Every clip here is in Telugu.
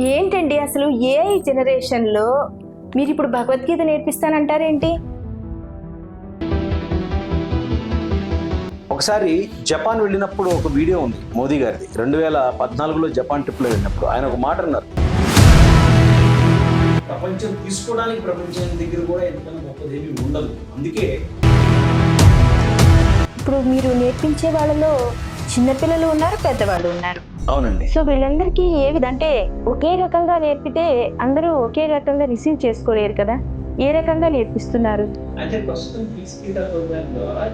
ఏంటండి అసలు ఏఐ జనరేషన్లో మీరు ఇప్పుడు భగవద్గీత నేర్పిస్తానంటారేంటి? ఒకసారి జపాన్ వెళ్ళినప్పుడు ఒక వీడియో ఉంది మోదీ గారిది. 2014లో జపాన్ ట్రిప్లో వెళ్ళినప్పుడు ఆయన ఒక మాట అన్నారు, ప్రపంచం తీసుకోవడానికి ప్రపంచం దగ్గర కూడా ఎంతకన్నా గొప్పదేమీ ఉండదు. అందుకే ఇప్పుడు మీరు నేర్పించే వాళ్ళలో చిన్నపిల్లలు ఉన్నారు, పెద్దవాళ్ళు ఉన్నారు. అవునండి. సో వీళ్ళందరికీ ఏ విధంటే ఒకే రకంగా నేర్పితే అందరూ ఒకే రకంగా రిసీవ్ చేసుకోలేరు కదా, ఏ రకంగా నేర్పిస్తున్నారు? అంటే ప్రస్తుతం తీసుకుంటా ప్రోగ్రామ్ ద్వారా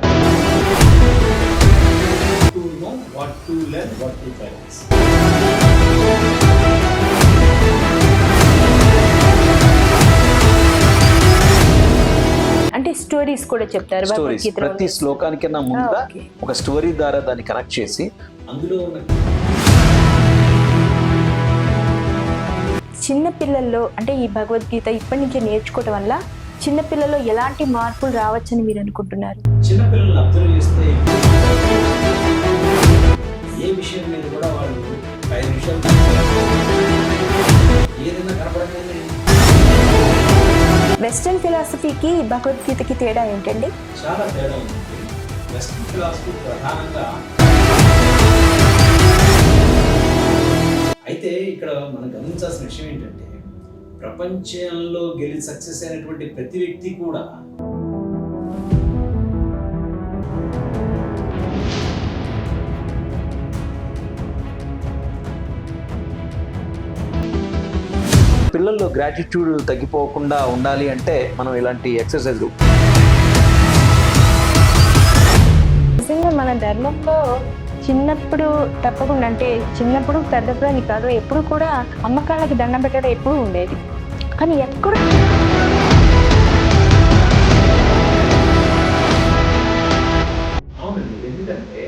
to know what to learn what to practice. అంటే స్టోరీస్ కూడా చెప్తారు. స్టోరీస్ ప్రతి శ్లోకానికన్నా ముందుగా ఒక స్టోరీ ద్వారా దాన్ని కనెక్ట్ చేసి అందులో చిన్న పిల్లల్లో అంటే ఈ భగవద్గీత ఇప్పటి నుంచే నేర్చుకోవటం వల్ల చిన్న పిల్లల్లో ఎలాంటి మార్పులు రావచ్చని మీరు అనుకుంటున్నారు? చిన్నపిల్లల్ని అబ్జర్వ్ చేస్తే ఏ విషయం మీద కూడా వాళ్ళు 5 నిమిషాలు ఏదైనా కనపడలేదు. వెస్టర్న్ ఫిలాసఫీకి భగవద్గీతకి తేడా ఏంటండి? చాలా తేడా ఉంది. వెస్టర్న్ ఫిలాసఫీ ప్రధానంగా అయితే ఇక్కడ మనం గమనించాల్సిన విషయం ఏంటంటే ప్రపంచంలో సక్సెస్ అయినటువంటి ప్రతి వ్యక్తి కూడా పిల్లల్లో గ్రాటిట్యూడ్ తగ్గిపోకుండా ఉండాలి అంటే మనం ఇలాంటి ఎక్సర్సైజ్ నిజంగా మన ధర్మంలో చిన్నప్పుడు తప్పకుండా అంటే చిన్నప్పుడు పెద్దప్పుడు అని కాదు, ఎప్పుడు కూడా అమ్మకాళ్ళకి దండం పెట్టడం ఎప్పుడు ఉండేది. కానీ ఎక్కడ ఎందుకంటే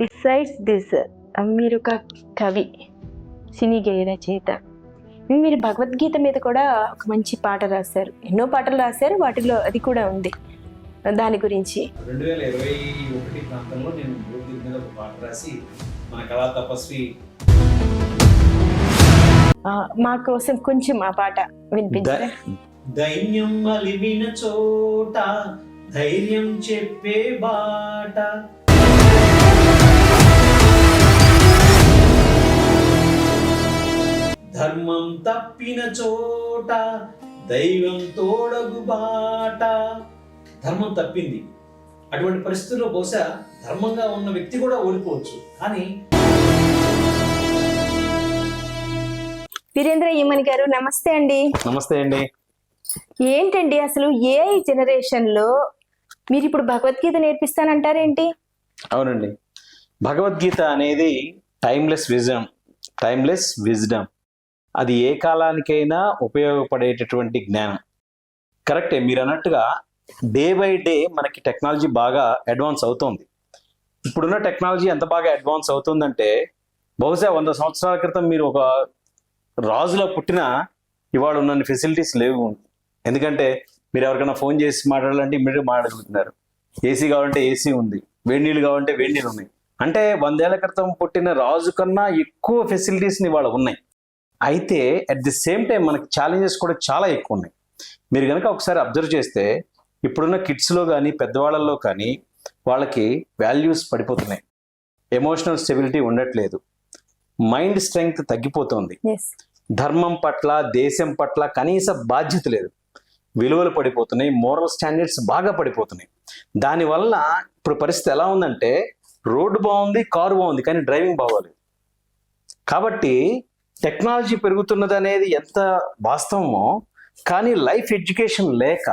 బిసైడ్స్ దిస్ మీరు ఒక కవి, సినీ గేయ రచయిత, మీరు భగవద్గీత మీద కూడా ఒక మంచి పాట రాశారు. ఎన్నో పాటలు రాశారు, వాటిలో అది కూడా ఉంది. దాని గురించి 2021 ప్రాంతంలో నేను భగవద్గీత మీద ఒక పాట రాసి మన కళా తపస్వి మా కోసం కొంచెం ఆ పాట వినిపించారు. దైన్యం అలివిన చోట ధైర్యం చెప్పే బాట, ధర్మం తప్పిన చోట దైవం తోడగు బాట. ధర్మం తప్పింది, అటువంటి పరిస్థితుల్లో బహుశా ధర్మంగా ఉన్న వ్యక్తి కూడా ఓడిపోవచ్చు. కానీ వీరేంద్ర ఈమని గారు నమస్తే అండి. నమస్తే అండి. ఏంటండి అసలు ఏఐ జనరేషన్ లో మీరు ఇప్పుడు భగవద్గీత నేర్పిస్తానంటారేంటి? అవునండి, భగవద్గీత అనేది టైమ్లెస్ విజ్డమ్. అది ఏ కాలానికైనా ఉపయోగపడేటటువంటి జ్ఞానం. కరెక్టే, మీరు అన్నట్టుగా డే బై డే మనకి టెక్నాలజీ బాగా అడ్వాన్స్ అవుతుంది. ఇప్పుడున్న టెక్నాలజీ ఎంత బాగా అడ్వాన్స్ అవుతుందంటే బహుశా 100 సంవత్సరాల క్రితం మీరు ఒక రాజులో పుట్టినా ఇవాళ ఉన్న ఫెసిలిటీస్ లేవు. ఎందుకంటే మీరు ఎవరికైనా ఫోన్ చేసి మాట్లాడాలంటే ఇమ్మీడియట్గా మాట్లాడగలుగుతున్నారు. ఏసీ కావాలంటే ఏసీ ఉంది, వేడి నీళ్ళు కావాలంటే వేడి నీళ్ళు ఉన్నాయి. అంటే 100 ఏళ్ల క్రితం పుట్టిన రాజు కన్నా ఎక్కువ ఫెసిలిటీస్ని ఇవాళ ఉన్నాయి. అయితే అట్ ది సేమ్ టైం మనకి ఛాలెంజెస్ కూడా చాలా ఎక్కువ ఉన్నాయి. మీరు కనుక ఒకసారి అబ్జర్వ్ చేస్తే ఇప్పుడున్న కిడ్స్లో కానీ పెద్దవాళ్ళల్లో కానీ వాళ్ళకి వాల్యూస్ పడిపోతున్నాయి, ఎమోషనల్ స్టెబిలిటీ ఉండట్లేదు, మైండ్ స్ట్రెంగ్త్ తగ్గిపోతుంది, ధర్మం పట్ల దేశం పట్ల కనీస బాధ్యత లేదు, విలువలు పడిపోతున్నాయి, మోరల్ స్టాండర్డ్స్ బాగా పడిపోతున్నాయి. దానివల్ల ఇప్పుడు పరిస్థితి ఎలా ఉందంటే రోడ్డు బాగుంది, కారు బాగుంది, కానీ డ్రైవింగ్ బాగోలేదు. కాబట్టి టెక్నాలజీ పెరుగుతున్నది అనేది ఎంత వాస్తవమో, కానీ లైఫ్ ఎడ్యుకేషన్ లేక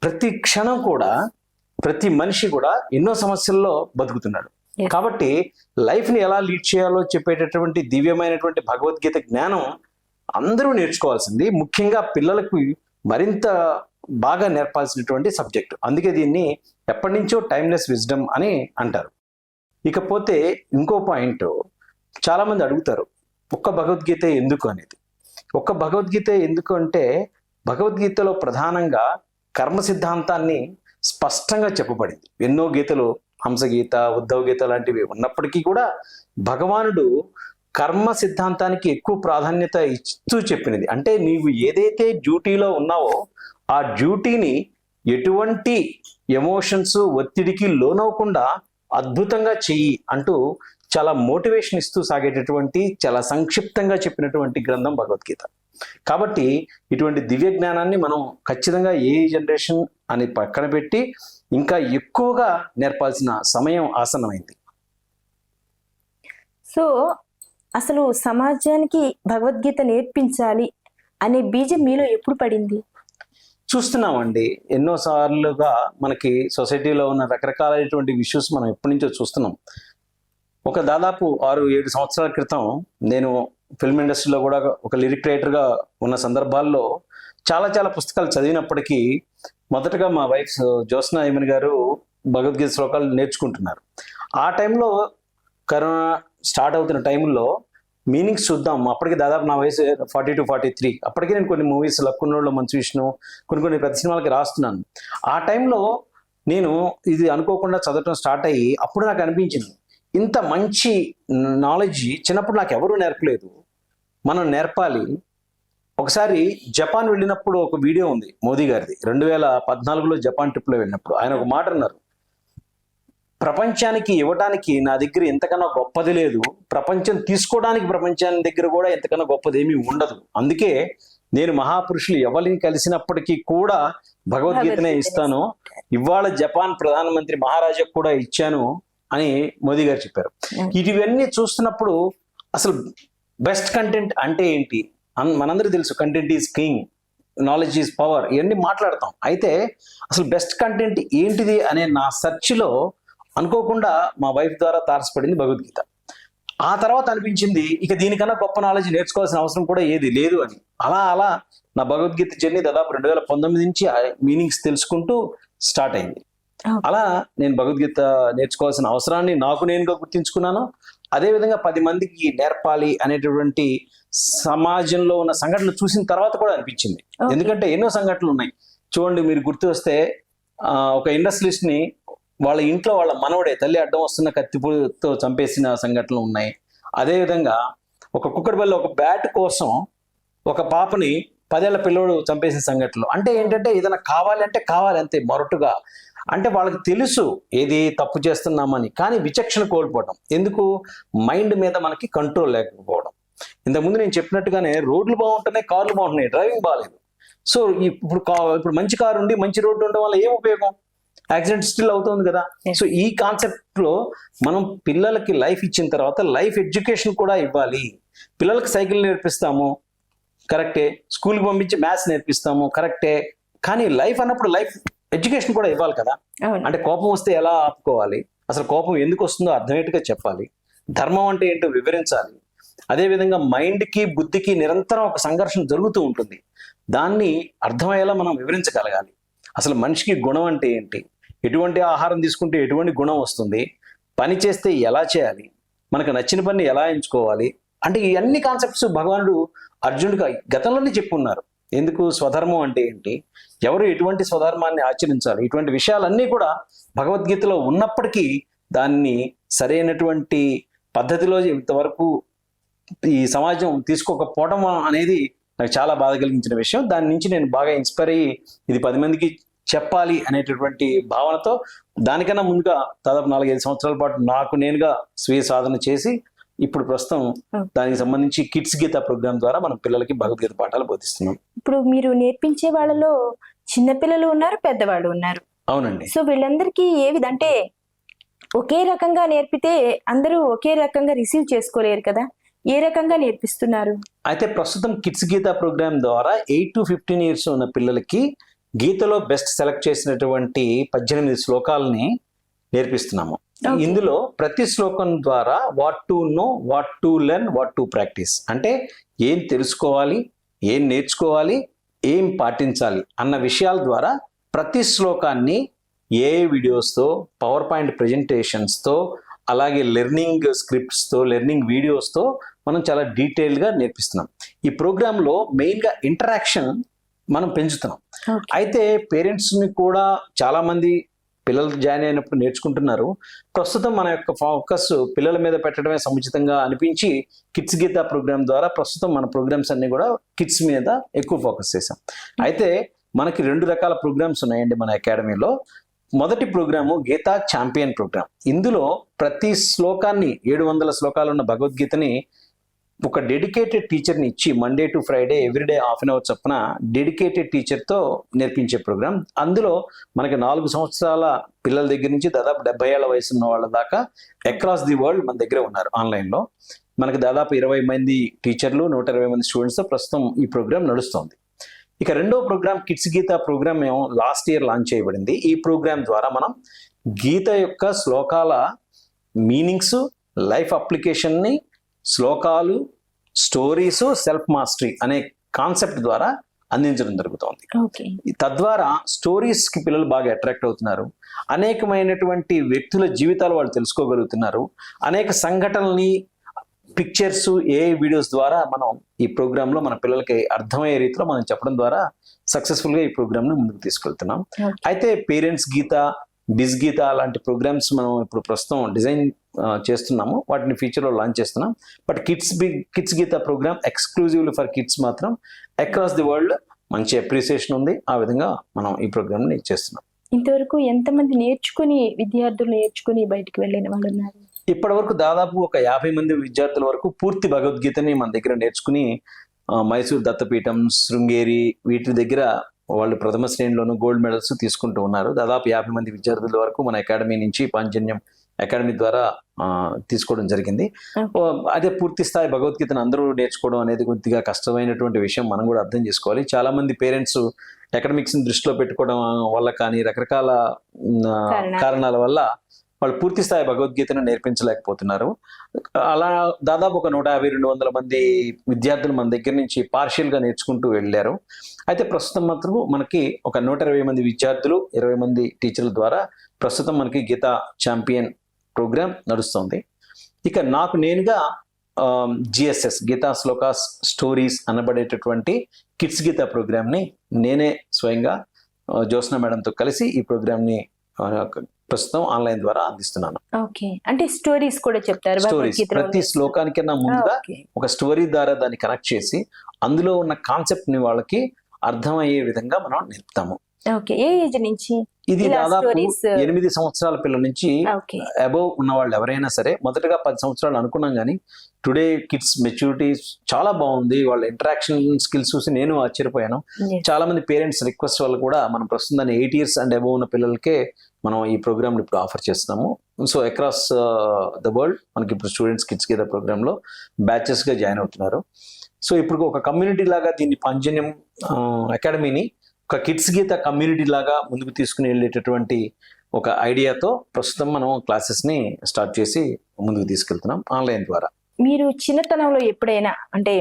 ప్రతి క్షణం కూడా ప్రతి మనిషి కూడా ఎన్నో సమస్యల్లో బతుకుతున్నాడు. కాబట్టి లైఫ్ని ఎలా లీడ్ చేయాలో చెప్పేటటువంటి దివ్యమైనటువంటి భగవద్గీత జ్ఞానం అందరూ నేర్చుకోవాల్సింది. ముఖ్యంగా పిల్లలకు మరింత బాగా నేర్పాల్సినటువంటి సబ్జెక్ట్. అందుకే దీన్ని ఎప్పటి నుంచో టైమ్లెస్ విజ్డమ్ అని అంటారు. ఇకపోతే ఇంకో పాయింట్, చాలామంది అడుగుతారు ఒక్క భగవద్గీత ఎందుకు అనేది. ఒక్క భగవద్గీత ఎందుకు అంటే భగవద్గీతలో ప్రధానంగా కర్మ సిద్ధాంతాన్ని స్పష్టంగా చెప్పబడింది. ఎన్నో గీతలు హంసగీత, ఉద్ధవ గీత లాంటివి ఉన్నప్పటికీ కూడా భగవానుడు కర్మ సిద్ధాంతానికి ఎక్కువ ప్రాధాన్యత ఇస్తూ చెప్పినది. అంటే నీవు ఏదైతే డ్యూటీలో ఉన్నావో ఆ డ్యూటీని ఎటువంటి ఎమోషన్స్, ఒత్తిడికి లోనవ్వకుండా అద్భుతంగా చెయ్యి అంటూ చాలా మోటివేషన్ ఇస్తూ సాగేటటువంటి, చాలా సంక్షిప్తంగా చెప్పినటువంటి గ్రంథం భగవద్గీత. కాబట్టి ఇటువంటి దివ్య జ్ఞానాన్ని మనం ఖచ్చితంగా ఏ జనరేషన్ అని పక్కన పెట్టి ఇంకా ఎక్కువగా నేర్పాల్సిన సమయం ఆసన్నమైంది. సో అసలు సమాజానికి భగవద్గీత నేర్పించాలి అనే బీజం మీలో ఎప్పుడు పడింది? చూస్తున్నామండి, ఎన్నోసార్లుగా మనకి సొసైటీలో ఉన్న రకరకాలైనటువంటి ఇష్యూస్ మనం ఎప్పటి నుంచో చూస్తున్నాం. ఒక దాదాపు 6-7 సంవత్సరాల క్రితం నేను ఫిల్మ్ ఇండస్ట్రీలో కూడా ఒక లిరిక్ రైటర్గా ఉన్న సందర్భాల్లో చాలా పుస్తకాలు చదివినప్పటికీ మొదటగా మా వైఫ్ జ్యోత్స్నా యమని గారు భగవద్గీత శ్లోకాలు నేర్చుకుంటున్నారు. ఆ టైంలో కరోనా స్టార్ట్ అవుతున్న టైంలో మీనింగ్స్ చూద్దాం. అప్పటికి దాదాపు నా వయసు 40 to 43. అప్పటికే నేను కొన్ని మూవీస్, లక్కున్నోళ్ళు, మంచి విష్ణు, కొన్ని పెద్ద సినిమాలకి రాస్తున్నాను. ఆ టైంలో నేను ఇది అనుకోకుండా చదవటం స్టార్ట్ అయ్యి అప్పుడు నాకు అనిపించింది, ఇంత మంచి నాలెడ్జ్ చిన్నప్పుడు నాకు ఎవరూ నేర్పలేదు, మనం నేర్పాలి. ఒకసారి జపాన్ వెళ్ళినప్పుడు ఒక వీడియో ఉంది మోదీ గారిది, 2014లో జపాన్ ట్రిప్లో వెళ్ళినప్పుడు. ఆయన ఒక మాట అన్నారు, ప్రపంచానికి ఇవ్వడానికి నా దగ్గర ఎంతకన్నా గొప్పది లేదు, ప్రపంచం తీసుకోవడానికి ప్రపంచాన్ని దగ్గర కూడా ఎంతకన్నా గొప్పది ఏమీ ఉండదు. అందుకే నేను మహాపురుషులు ఎవరిని కలిసినప్పటికీ కూడా భగవద్గీతనే ఇస్తాను. ఇవాళ జపాన్ ప్రధానమంత్రి మహారాజాకు కూడా ఇచ్చాను అని మోదీ గారు చెప్పారు. ఇవన్నీ చూస్తున్నప్పుడు అసలు బెస్ట్ కంటెంట్ అంటే ఏంటి? మనందరూ తెలుసు, content is king, knowledge is power, ఇవన్నీ మాట్లాడతాం. అయితే అసలు బెస్ట్ కంటెంట్ ఏంటిది అనే నా సెర్చ్లో అనుకోకుండా మా వైఫ్ ద్వారా తారసపడింది భగవద్గీత. ఆ తర్వాత అనిపించింది, ఇక దీనికన్నా గొప్ప నాలెడ్జ్ నేర్చుకోవాల్సిన అవసరం కూడా ఏది లేదు అని. అలా నా భగవద్గీత జర్నీ దాదాపు 2019 నుంచి మీనింగ్స్ తెలుసుకుంటూ స్టార్ట్ అయింది. అలా నేను భగవద్గీత నేర్చుకోవాల్సిన అవసరాన్ని నాకు నేనుగా గుర్తించుకున్నాను. అదేవిధంగా 10 మందికి నేర్పాలి అనేటటువంటి సమాజంలో ఉన్న సంఘటనలు చూసిన తర్వాత కూడా అనిపించింది. ఎందుకంటే ఎన్నో సంఘటనలు ఉన్నాయి. చూడండి, మీరు గుర్తు వస్తే ఒక ఇండస్ట్రియలిస్ట్ ని వాళ్ళ ఇంట్లో వాళ్ళ మనవడే తల్లి అడ్డం వస్తున్న కత్తితో చంపేసిన సంఘటనలు ఉన్నాయి. అదేవిధంగా ఒక కుక్కడిబల్ల ఒక బ్యాట్ కోసం ఒక పాపని 10 ఏళ్ల పిల్లోడు చంపేసిన సంఘటనలు. అంటే ఏంటంటే ఏదైనా కావాలంటే కావాలి అంతే మొరటుగా. అంటే వాళ్ళకి తెలుసు ఏది తప్పు చేస్తున్నామని, కానీ విచక్షణ కోల్పోవడం. ఎందుకు? మైండ్ మీద మనకి కంట్రోల్ లేకపోవడం. ఇంతకుముందు నేను చెప్పినట్టుగానే రోడ్లు బాగుంటున్నాయి, కార్లు బాగుంటున్నాయి, డ్రైవింగ్ బాగాలేదు. సో ఇప్పుడు మంచి కారు ఉండి మంచి రోడ్డు ఉండడం వల్ల ఏం ఉపయోగం? యాక్సిడెంట్ స్టిల్ అవుతుంది కదా. సో ఈ కాన్సెప్ట్ లో మనం పిల్లలకి లైఫ్ ఇచ్చిన తర్వాత లైఫ్ ఎడ్యుకేషన్ కూడా ఇవ్వాలి. పిల్లలకి సైకిల్ నేర్పిస్తాము, కరెక్టే. స్కూల్కి పంపించి మ్యాథ్స్ నేర్పిస్తాము, కరెక్టే. కానీ లైఫ్ అన్నప్పుడు లైఫ్ ఎడ్యుకేషన్ కూడా ఇవ్వాలి కదా. అంటే కోపం వస్తే ఎలా ఆపుకోవాలి, అసలు కోపం ఎందుకు వస్తుందో అర్థమయ్యేట్టుగా చెప్పాలి, ధర్మం అంటే ఏంటో వివరించాలి. అదేవిధంగా మైండ్కి బుద్ధికి నిరంతరం ఒక సంఘర్షణ జరుగుతూ ఉంటుంది. దాన్ని అర్థమయ్యేలా మనం వివరించగలగాలి. అసలు మనిషికి గుణం అంటే ఏంటి, ఎటువంటి ఆహారం తీసుకుంటే ఎటువంటి గుణం వస్తుంది, పని చేస్తే ఎలా చేయాలి, మనకు నచ్చిన పని ఎలా ఎంచుకోవాలి, అంటే ఈ అన్ని కాన్సెప్ట్స్ భగవానుడు అర్జునుడికి గతంలోనే చెప్పున్నారు. ఎందుకు? స్వధర్మం అంటే ఏంటి, ఎవరు ఎటువంటి స్వధర్మాన్ని ఆచరించాలి, ఇటువంటి విషయాలన్నీ కూడా భగవద్గీతలో ఉన్నప్పటికీ దాన్ని సరైనటువంటి పద్ధతిలో ఇంతవరకు ఈ సమాజం తీసుకోకపోవడం అనేది నాకు చాలా బాధ కలిగించిన విషయం. దాని నుంచి నేను బాగా ఇన్స్పైర్ అయ్యి ఇది 10 మందికి చెప్పాలి అనేటటువంటి భావనతో దానికన్నా ముందుగా దాదాపు 4-5 సంవత్సరాల పాటు నాకు నేనుగా స్వీయ సాధన చేసి ఇప్పుడు ప్రస్తుతం దానికి సంబంధించి కిడ్స్ గీత ప్రోగ్రామ్ ద్వారా మనం పిల్లలకి భగవద్గీత పాఠాలు బోధిస్తున్నాం. ఇప్పుడు మీరు నేర్పించే వాళ్ళలో చిన్నపిల్లలు ఉన్నారు, పెద్దవాళ్ళు ఉన్నారు. అవునండి. సో వీళ్ళందరికీ ఏ విధంటే ఒకే రకంగా నేర్పితే అందరూ ఒకే రకంగా రిసీవ్ చేసుకోలేరు కదా, ఏ రకంగా నేర్పిస్తున్నారు? అయితే ప్రస్తుతం కిడ్స్ గీత ప్రోగ్రామ్ ద్వారా 8 to 15 years ఉన్న పిల్లలకి గీతలో బెస్ట్ సెలెక్ట్ చేసినటువంటి 18 శ్లోకాలని నేర్పిస్తున్నాము. ఇందులో ప్రతి శ్లోకం ద్వారా what to know, what to learn, what to practice, అంటే ఏం తెలుసుకోవాలి, ఏం నేర్చుకోవాలి, ఏం పాటించాలి అన్న విషయాల ద్వారా ప్రతి శ్లోకాన్ని ఏ వీడియోస్తో, పవర్ పాయింట్ ప్రెజెంటేషన్స్తో, అలాగే లెర్నింగ్ స్క్రిప్ట్స్తో, లెర్నింగ్ వీడియోస్తో మనం చాలా డీటెయిల్గా నేర్పిస్తున్నాం. ఈ ప్రోగ్రాంలో మెయిన్గా ఇంటరాక్షన్ మనం పెంచుతున్నాం. అయితే పేరెంట్స్ని కూడా చాలామంది పిల్లలు జాయిన్ అయినప్పుడు నేర్చుకుంటున్నారు. ప్రస్తుతం మన యొక్క ఫోకస్ పిల్లల మీద పెట్టడమే సముచితంగా అనిపించి కిడ్స్ గీత ప్రోగ్రామ్ ద్వారా ప్రస్తుతం మన ప్రోగ్రామ్స్ అన్ని కూడా కిడ్స్ మీద ఎక్కువ ఫోకస్ చేశాం. అయితే మనకి 2 రకాల ప్రోగ్రామ్స్ ఉన్నాయండి మన అకాడమీలో. మొదటి ప్రోగ్రాము గీతా ఛాంపియన్ ప్రోగ్రామ్. ఇందులో ప్రతి శ్లోకాన్ని 700 శ్లోకాలు ఉన్న భగవద్గీతని ఒక డెడికేటెడ్ టీచర్ని ఇచ్చి Monday to Friday everyday half an hour చొప్పున డెడికేటెడ్ టీచర్తో నేర్పించే ప్రోగ్రామ్. అందులో మనకి 4 సంవత్సరాల పిల్లల దగ్గర నుంచి దాదాపు 70 ఏళ్ల వయసు ఉన్న వాళ్ళ దాకా అక్రాస్ ది వరల్డ్ మన దగ్గర ఉన్నారు ఆన్లైన్లో. మనకి దాదాపు 20 మంది టీచర్లు, 120 మంది స్టూడెంట్స్తో ప్రస్తుతం ఈ ప్రోగ్రామ్ నడుస్తుంది. ఇక రెండో ప్రోగ్రామ్ కిడ్స్ గీత ప్రోగ్రామ్ మేము లాస్ట్ ఇయర్ లాంచ్ చేయబడింది. ఈ ప్రోగ్రామ్ ద్వారా మనం గీత యొక్క శ్లోకాల మీనింగ్స్, లైఫ్ అప్లికేషన్ని, శ్లోకాలు, స్టోరీస్, సెల్ఫ్ మాస్టరీ అనే కాన్సెప్ట్ ద్వారా అందించడం జరుగుతుంది. తద్వారా స్టోరీస్కి పిల్లలు బాగా అట్రాక్ట్ అవుతున్నారు. అనేకమైనటువంటి వ్యక్తుల జీవితాలు వాళ్ళు తెలుసుకోగలుగుతున్నారు. అనేక సంఘటనల్ని, పిక్చర్స్, వీడియోస్ ద్వారా మనం ఈ ప్రోగ్రాంలో మన పిల్లలకి అర్థమయ్యే రీతిలో మనం చెప్పడం ద్వారా సక్సెస్ఫుల్గా ఈ ప్రోగ్రామ్ను ముందుకు తీసుకెళ్తున్నాం. అయితే పేరెంట్స్ గీత, బిజ్ గీత లాంటి ప్రోగ్రామ్స్ మనం ఇప్పుడు ప్రస్తుతం డిజైన్ చేస్తున్నాము. వాటిని ఫ్యూచర్లో లాంచ్ చేస్తున్నాం. But kids Gita programme exclusively for kids మాత్రం అక్రాస్ ది వరల్డ్ మంచి అప్రిసియేషన్ ఉంది. ఆ విధంగా మనం ఈ ప్రోగ్రామ్ని చేస్తున్నాం. ఇంతవరకు ఎంతమంది విద్యార్థులు నేర్చుకుని బయటకు వెళ్ళిన వాళ్ళు ఉన్నారు? ఇప్పటి వరకు దాదాపు ఒక 50 మంది విద్యార్థుల వరకు పూర్తి భగవద్గీతని మన దగ్గర నేర్చుకుని మైసూర్ దత్తపీఠం, శృంగేరి వీటి దగ్గర వాళ్ళు ప్రథమ శ్రేణిలోనూ గోల్డ్ మెడల్స్ తీసుకుంటూ ఉన్నారు. దాదాపు 50 మంది విద్యార్థుల వరకు మన అకాడమీ నుంచి, పాంజన్యం అకాడమీ ద్వారా తీసుకోవడం జరిగింది. అదే పూర్తి స్థాయి భగవద్గీతను అందరూ నేర్చుకోవడం అనేది కొద్దిగా కష్టమైనటువంటి విషయం మనం కూడా అర్థం చేసుకోవాలి. చాలా మంది పేరెంట్స్ అకాడమిక్స్ని దృష్టిలో పెట్టుకోవడం వల్ల కానీ రకరకాల కారణాల వల్ల వాళ్ళు పూర్తి స్థాయి భగవద్గీతను నేర్పించలేకపోతున్నారు. అలా దాదాపు ఒక 150-200 మంది విద్యార్థులు మన దగ్గర నుంచి పార్షియల్గా నేర్చుకుంటూ వెళ్ళారు. అయితే ప్రస్తుతం మాత్రం మనకి ఒక 120 మంది విద్యార్థులు, 20 మంది టీచర్ల ద్వారా ప్రస్తుతం మనకి గీతా ఛాంపియన్ ప్రోగ్రామ్ నడుస్తుంది. ఇక నాకు నేనుగా జిఎస్ఎస్, గీతా శ్లోకాస్ స్టోరీస్ అనబడేటటువంటి కిడ్స్ గీతా ప్రోగ్రామ్ని నేనే స్వయంగా జ్యోత్స్న మేడంతో కలిసి ఈ ప్రోగ్రామ్ని ప్రస్తుతం ఆన్లైన్ ద్వారా అందిస్తున్నాను. ఓకే, అంటే స్టోరీస్ కూడా చెప్తారు. స్టోరీస్ ప్రతి శ్లోకానికన్నా ముందుగా ఒక స్టోరీ ద్వారా దాన్ని కనెక్ట్ చేసి అందులో ఉన్న కాన్సెప్ట్ ని వాళ్ళకి అర్థమయ్యే విధంగా మనం నేర్పుతాము. ఓకే, ఏ ఏజ్ నుంచి? ఇది దాదాపు 8 సంవత్సరాల పిల్లల నుంచి అబోవ్ ఉన్న వాళ్ళు ఎవరైనా సరే. మొదటగా 10 సంవత్సరాలు అనుకున్నాం, కానీ టుడే కిడ్స్ మెచ్యూరిటీ చాలా బాగుంది. వాళ్ళ ఇంటరాక్షన్ స్కిల్స్ చూసి నేను ఆశ్చర్యపోయాను. చాలా మంది పేరెంట్స్ రిక్వెస్ట్ వల్ల కూడా మనం ప్రస్తుతం 8 years అండ్ అబోవ్ ఉన్న పిల్లలకే మనం ఈ ప్రోగ్రామ్ ఇప్పుడు ఆఫర్ చేస్తున్నాము. సో అక్రాస్ ద వరల్డ్ మనకి ఇప్పుడు స్టూడెంట్స్ కిడ్స్ గీత ప్రోగ్రాంలో బ్యాచెస్గా జాయిన్ అవుతున్నారు. సో ఇప్పుడు ఒక కమ్యూనిటీ లాగా దీన్ని పాంజన్యం అకాడమీని ఒక కిడ్స్ గీత కమ్యూనిటీ లాగా ముందుకు తీసుకుని వెళ్ళేటటువంటి ఒక ఐడియాతో ప్రస్తుతం మనం క్లాసెస్ని స్టార్ట్ చేసి ముందుకు తీసుకెళ్తున్నాం ఆన్లైన్ ద్వారా. మీరు చిన్నతనంలో ఎప్పుడైనా అంటే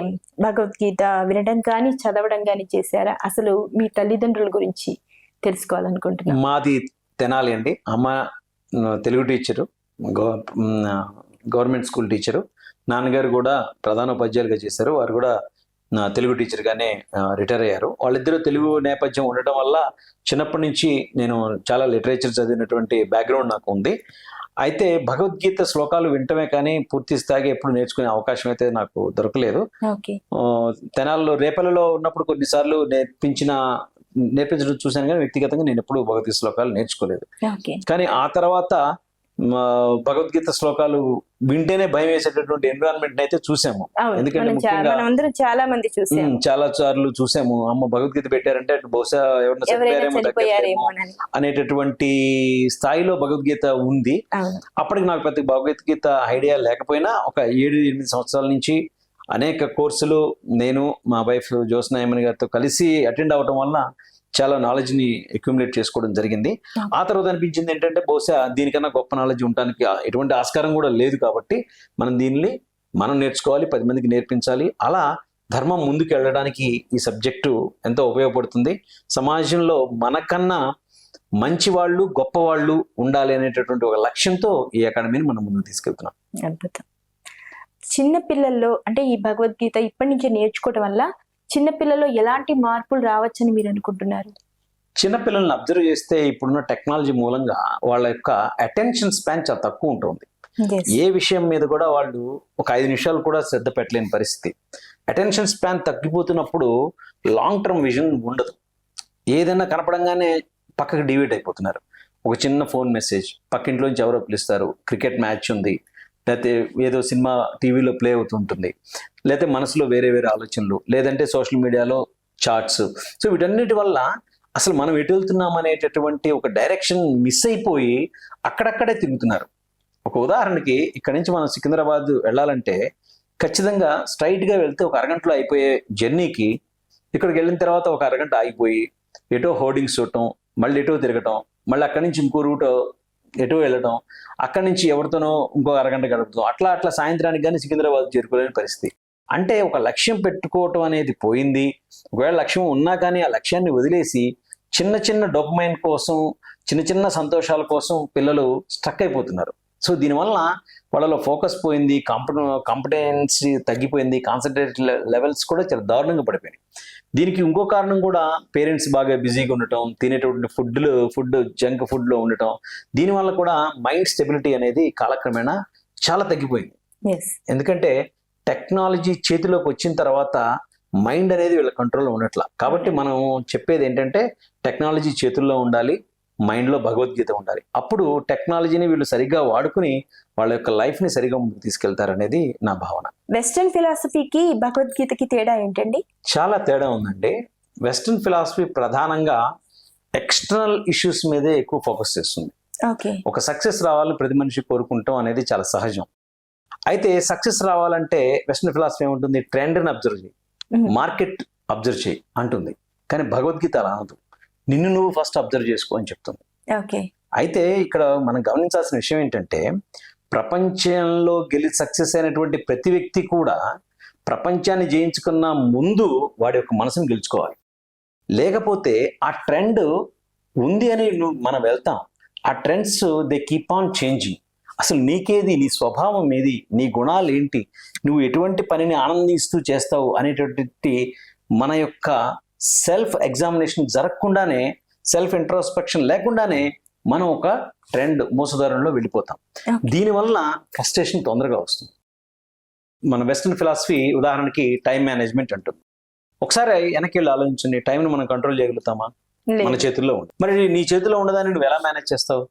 భగవద్గీత వినడం కానీ చదవడం కానీ చేశారా? అసలు మీ తల్లిదండ్రుల గురించి తెలుసుకోవాలనుకుంటున్నాను. మాది తెనాలి అండి. అమ్మ Telugu teacher, government school teacher. నాన్నగారు కూడా ప్రధానోపాధ్యాయులుగా చేశారు. వారు కూడా తెలుగు టీచర్గానే రిటైర్ అయ్యారు. వాళ్ళిద్దరూ తెలుగు నేపథ్యం ఉండటం వల్ల చిన్నప్పటి నుంచి నేను చాలా లిటరేచర్ చదివినటువంటి బ్యాక్గ్రౌండ్ నాకు ఉంది. అయితే భగవద్గీత శ్లోకాలు వింటమే కానీ పూర్తి స్థాయిగా ఎప్పుడు నేర్చుకునే అవకాశం అయితే నాకు దొరకలేదు. తెనాల్లో రేపల్లలో ఉన్నప్పుడు కొన్నిసార్లు నేర్పించడం చూశాను, కానీ వ్యక్తిగతంగా నేను ఎప్పుడు భగవద్గీత శ్లోకాలు నేర్చుకోలేదు. కానీ ఆ తర్వాత భగవద్గీత శ్లోకాలు వింటేనే భయం వేసేటటువంటి ఎన్విరాన్మెంట్ అయితే చూసాము. ఎందుకంటే చాలా సార్లు చూసాము, అమ్మ భగవద్గీత పెట్టారంటే బహుశా ఎవరైనా అనేటటువంటి స్థాయిలో భగవద్గీత ఉంది. అప్పటికి నాకు పెద్ద భగవద్గీత ఐడియా లేకపోయినా ఒక 7-8 సంవత్సరాల నుంచి అనేక కోర్సులు నేను మా వైఫ్ జ్యోత్స్న గారితో కలిసి అటెండ్ అవడం వల్ల చాలా నాలెడ్జ్ని అక్యుములేట్ చేసుకోవడం జరిగింది. ఆ తర్వాత అనిపించింది ఏంటంటే బహుశా దీనికన్నా గొప్ప నాలెడ్జ్ ఉండడానికి ఎటువంటి ఆస్కారం కూడా లేదు, కాబట్టి దీన్ని మనం నేర్చుకోవాలి, 10 మందికి నేర్పించాలి. అలా ధర్మం ముందుకు వెళ్ళడానికి ఈ సబ్జెక్టు ఎంతో ఉపయోగపడుతుంది. సమాజంలో మనకన్నా మంచి వాళ్ళు, గొప్ప వాళ్ళు ఉండాలి అనేటటువంటి ఒక లక్ష్యంతో ఈ అకాడమీని మనం ముందుకు తీసుకెళ్తున్నాం. అద్భుతం. చిన్న పిల్లల్లో అంటే ఈ భగవద్గీత ఇప్పటి నుంచే నేర్చుకోవడం వల్ల చిన్న పిల్లల్లో ఎలాంటి మార్పులు రావచ్చని మీరు అనుకుంటున్నారు? చిన్నపిల్లల్ని అబ్జర్వ్ చేస్తే ఇప్పుడున్న టెక్నాలజీ మూలంగా వాళ్ళ యొక్క అటెన్షన్ స్పాన్ చాలా తక్కువ ఉంటుంది. Yes. ఏ విషయం మీద కూడా వాళ్ళు ఒక 5 నిమిషాలు కూడా శ్రద్ధ పెట్టలేని పరిస్థితి. అటెన్షన్ స్పాన్ తగ్గిపోతున్నప్పుడు లాంగ్ టర్మ్ విజన్ ఉండదు. ఏదైనా కనపడంగానే పక్కకి డివైడ్ అయిపోతున్నారు. ఒక చిన్న ఫోన్ మెసేజ్, పక్కింట్లోంచి ఎవరో పిలుస్తారు, క్రికెట్ మ్యాచ్ ఉంది, లేకపోతే ఏదో సినిమా టీవీలో ప్లే అవుతుంటుంది, లేకపోతే మనసులో వేరే వేరే ఆలోచనలు, లేదంటే సోషల్ మీడియాలో చాట్స్. సో వీటన్నిటి వల్ల అసలు మనం ఎటు వెళ్తున్నాం అనేటటువంటి ఒక డైరెక్షన్ మిస్ అయిపోయి అక్కడక్కడే తిరుగుతున్నారు. ఒక ఉదాహరణకి ఇక్కడ నుంచి మనం సికింద్రాబాద్ వెళ్ళాలంటే ఖచ్చితంగా స్ట్రైట్గా వెళ్తే ఒక అరగంటలో అయిపోయే జర్నీకి ఇక్కడికి వెళ్ళిన తర్వాత ఒక అరగంట ఆగిపోయి ఎటో హోర్డింగ్స్ చూడటం, మళ్ళీ ఎటో తిరగటం, మళ్ళీ అక్కడి నుంచి ఇంకో రూట్ ఎటో వెళ్ళటం, అక్కడి నుంచి ఎవరితోనో ఇంకో అరగంట గడుపుతాం, అట్లా సాయంత్రానికి కానీ సికింద్రాబాద్ చేరుకోలేని పరిస్థితి. అంటే ఒక లక్ష్యం పెట్టుకోవటం అనేది పోయింది. ఒకవేళ లక్ష్యం ఉన్నా కానీ ఆ లక్ష్యాన్ని వదిలేసి చిన్న చిన్న డోపమైన్ కోసం, చిన్న చిన్న సంతోషాల కోసం పిల్లలు స్ట్రక్ అయిపోతున్నారు. సో దీనివల్ల వాళ్ళలో ఫోకస్ పోయింది, కాంపిటెన్సీ తగ్గిపోయింది, కాన్సన్ట్రేట్ లెవెల్స్ కూడా చాలా దారుణంగా పడిపోయినాయి. దీనికి ఇంకో కారణం కూడా పేరెంట్స్ బాగా బిజీగా ఉండటం, తినేటువంటి ఫుడ్ జంక్ ఫుడ్లో ఉండటం, దీనివల్ల కూడా మైండ్ స్టెబిలిటీ అనేది కాలక్రమేణా చాలా తగ్గిపోయింది. Yes. ఎందుకంటే టెక్నాలజీ చేతిలోకి వచ్చిన తర్వాత మైండ్ అనేది వీళ్ళ కంట్రోల్లో ఉండట్లా. కాబట్టి మనం చెప్పేది ఏంటంటే టెక్నాలజీ చేతుల్లో ఉండాలి, మైండ్లో భగవద్గీత ఉండాలి. అప్పుడు టెక్నాలజీని వీళ్ళు సరిగ్గా వాడుకుని వాళ్ళ యొక్క లైఫ్ని సరిగ్గా ముందుకు తీసుకెళ్తారనేది నా భావన. వెస్టర్న్ ఫిలాసఫీకి భగవద్గీతకి తేడా ఏంటండి? చాలా తేడా ఉందండి. వెస్ట్రన్ ఫిలాసఫీ ప్రధానంగా ఎక్స్టర్నల్ ఇష్యూస్ మీదే ఎక్కువ ఫోకస్ చేస్తుంది. ఓకే. ఒక సక్సెస్ రావాలని ప్రతి మనిషి కోరుకుంటాం అనేది చాలా సహజం. అయితే సక్సెస్ రావాలంటే వెస్ట్రన్ ఫిలాసఫీ ఏముంటుంది, ట్రెండ్ని అబ్జర్వ్ చేయి, మార్కెట్ అబ్జర్వ్ చేయి అంటుంది. కానీ భగవద్గీత అలా అనదు, నిన్ను నువ్వు ఫస్ట్ అబ్జర్వ్ చేసుకో అని చెప్తుంది. ఓకే. అయితే ఇక్కడ మనం గమనించాల్సిన విషయం ఏంటంటే ప్రపంచంలో సక్సెస్ అయినటువంటి ప్రతి వ్యక్తి కూడా ప్రపంచాన్ని జయించుకున్న ముందు వాడి యొక్క మనసును గెలుచుకోవాలి. లేకపోతే ఆ ట్రెండ్ ఉంది అని మనం వెళ్తాం, ఆ trends they keep on changing. అసలు నీకేది, నీ స్వభావం ఏది, నీ గుణాలు ఏంటి, నువ్వు ఎటువంటి పనిని ఆనందిస్తూ చేస్తావు అనేటువంటి మన యొక్క సెల్ఫ్ ఎగ్జామినేషన్ జరగకుండానే, సెల్ఫ్ ఇంట్రోస్పెక్షన్ లేకుండానే మనం ఒక ట్రెండ్ మూసదారంలో వెళ్ళిపోతాం. దీనివల్ల ఫ్రస్ట్రేషన్ తొందరగా వస్తుంది. మన వెస్ట్రన్ ఫిలాసఫీ ఉదాహరణకి టైం మేనేజ్మెంట్ అంటుంది. ఒకసారి వెనక్కి వెళ్ళి ఆలోచించండి, టైంని మనం కంట్రోల్ చేయగలుగుతామా? మన చేతుల్లో ఉంది. మరి నీ చేతిలో ఉండదాన్ని నువ్వు ఎలా మేనేజ్ చేస్తావు?